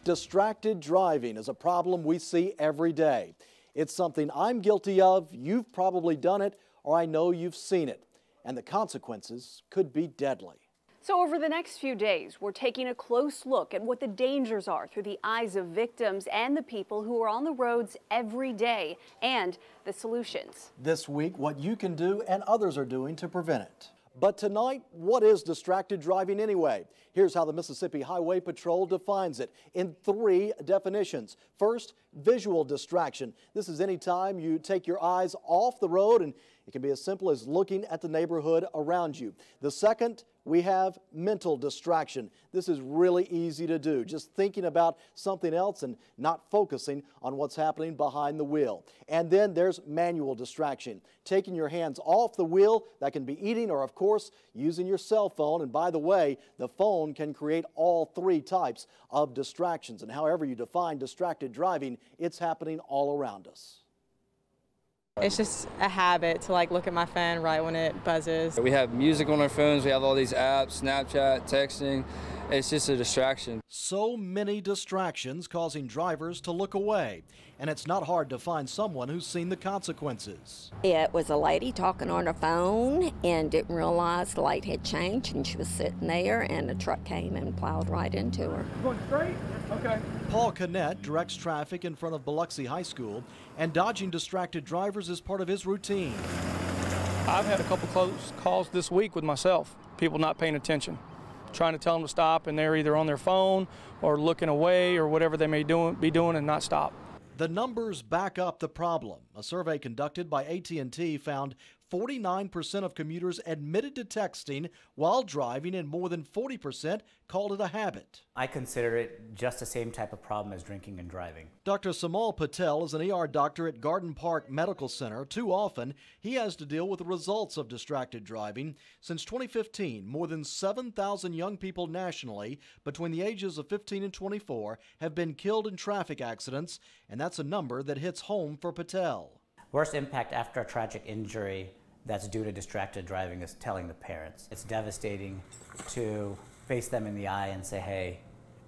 Distracted driving is a problem we see every day. It's something I'm guilty of, you've probably done it, or I know you've seen it. And the consequences could be deadly. So over the next few days, we're taking a close look at what the dangers are through the eyes of victims and the people who are on the roads every day, and the solutions. This week, what you can do and others are doing to prevent it. But tonight, what is distracted driving anyway? Here's how the Mississippi Highway Patrol defines it in 3 definitions. First, visual distraction. This is any time you take your eyes off the road, and it can be as simple as looking at the neighborhood around you. The second, we have mental distraction. This is really easy to do, just thinking about something else and not focusing on what's happening behind the wheel. And then there's manual distraction, taking your hands off the wheel. That can be eating or, of course, using your cell phone. And by the way, the phone can create all 3 types of distractions. And however you define distracted driving, it's happening all around us. It's just a habit to look at my phone right when it buzzes. We have music on our phones, we have all these apps, Snapchat, texting. It's just a distraction. So many distractions causing drivers to look away. And it's not hard to find someone who's seen the consequences. It was a lady talking on her phone and didn't realize the light had changed, and she was sitting there and a truck came and plowed right into her. Going straight? Okay. Paul Cannett directs traffic in front of Biloxi High School, and dodging distracted drivers is part of his routine. I've had a couple close calls this week with myself, people not paying attention, trying to tell them to stop, and they're either on their phone or looking away or whatever they may be doing and not stop. The numbers back up the problem. A survey conducted by AT&T found 49% of commuters admitted to texting while driving, and more than 40% called it a habit. I consider it just the same type of problem as drinking and driving. Dr. Samal Patel is an ER doctor at Garden Park Medical Center. Too often, he has to deal with the results of distracted driving. Since 2015, more than 7,000 young people nationally between the ages of 15 and 24 have been killed in traffic accidents, and that's a number that hits home for Patel. Worst impact after a tragic injury that's due to distracted driving is telling the parents. It's devastating to face them in the eye and say, hey,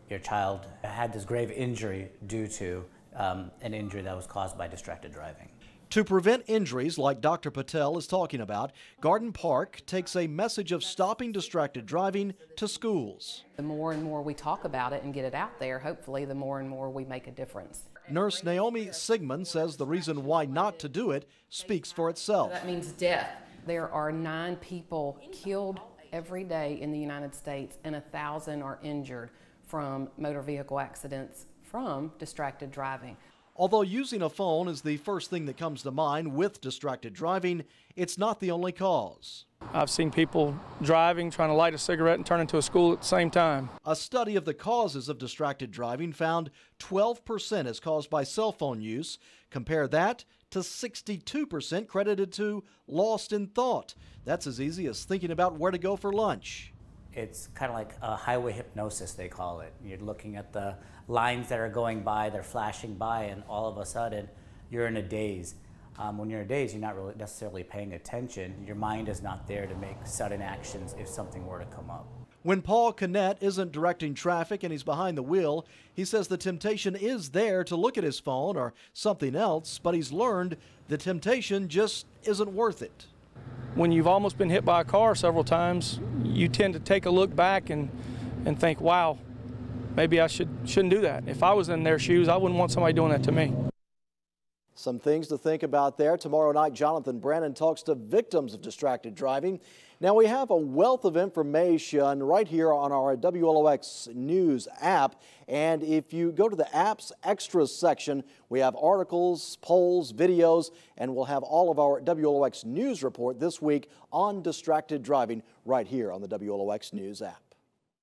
your child had this grave injury due to an injury that was caused by distracted driving. To prevent injuries like Dr. Patel is talking about, Garden Park takes a message of stopping distracted driving to schools. The more and more we talk about it and get it out there, hopefully the more and more we make a difference. Nurse Naomi Sigmund says the reason why not to do it speaks for itself. That means death. There are 9 people killed every day in the United States, and 1,000 are injured from motor vehicle accidents from distracted driving. Although using a phone is the first thing that comes to mind with distracted driving, it's not the only cause. I've seen people driving, trying to light a cigarette and turn into a school at the same time. A study of the causes of distracted driving found 12% is caused by cell phone use. Compare that to 62% credited to lost in thought. That's as easy as thinking about where to go for lunch. It's kind of like a highway hypnosis, they call it. You're looking at the lines that are going by, they're flashing by, and all of a sudden you're in a daze. When you're in a daze, you're not really necessarily paying attention. Your mind is not there to make sudden actions if something were to come up. When Paul Cannett isn't directing traffic and he's behind the wheel, he says the temptation is there to look at his phone or something else, but he's learned the temptation just isn't worth it. When you've almost been hit by a car several times, you tend to take a look back and think, wow, maybe I shouldn't do that. If I was in their shoes, I wouldn't want somebody doing that to me. Some things to think about there. Tomorrow night, Jonathan Brannon talks to victims of distracted driving. Now, we have a wealth of information right here on our WLOX News app. And if you go to the app's extras section, we have articles, polls, videos, and we'll have all of our WLOX News report this week on distracted driving right here on the WLOX News app.